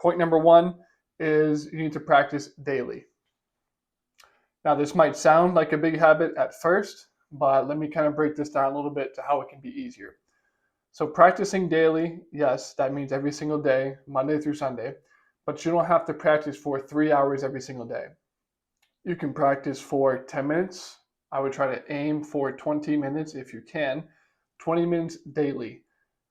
Point number one is you need to practice daily. Now, this might sound like a big habit at first, but let me kind of break this down a little bit to how it can be easier. So practicing daily, yes, that means every single day, Monday through Sunday, but you don't have to practice for 3 hours every single day. You can practice for 10 minutes. I would try to aim for 20 minutes if you can, 20 minutes daily.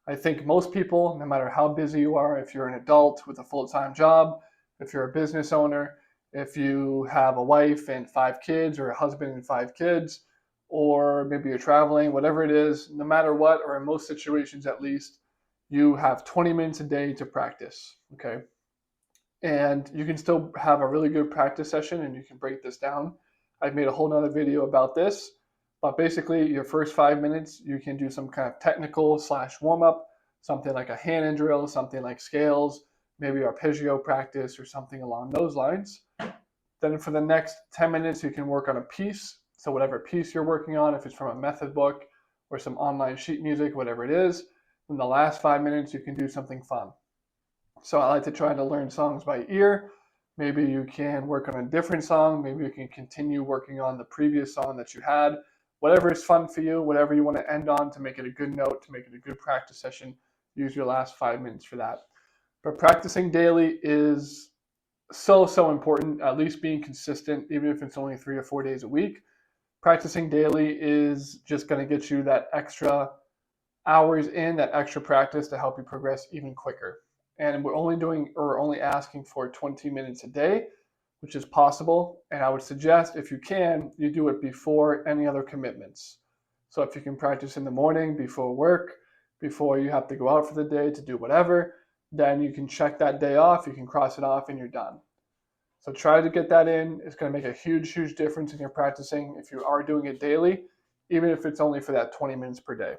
I think most people, no matter how busy you are, if you're an adult with a full-time job, if you're a business owner, if you have a wife and 5 kids or a husband and 5 kids, or maybe you're traveling, whatever it is, no matter what, or in most situations at least, you have 20 minutes a day to practice, okay? And you can still have a really good practice session and you can break this down. I've made a whole nother video about this, but basically your first 5 minutes, you can do some kind of technical / warm up, something like a hand drill, something like scales, maybe arpeggio practice or something along those lines. Then for the next 10 minutes, you can work on a piece. So whatever piece you're working on, if it's from a method book or some online sheet music, whatever it is, then the last 5 minutes, you can do something fun. So I like to try to learn songs by ear. Maybe you can work on a different song. Maybe you can continue working on the previous song that you had. Whatever is fun for you, whatever you want to end on to make it a good note, to make it a good practice session, use your last 5 minutes for that. But practicing daily is so important, at least being consistent, even if it's only 3 or 4 days a week. Practicing daily is just going to get you that extra hours in, that extra practice to help you progress even quicker. And we're only asking for 20 minutes a day, which is possible. And I would suggest, if you can, you do it before any other commitments. So if you can practice in the morning before work, before you have to go out for the day to do whatever, then you can check that day off, you can cross it off, and you're done. So try to get that in. It's going to make a huge difference in your practicing if you are doing it daily, even if it's only for that 20 minutes per day.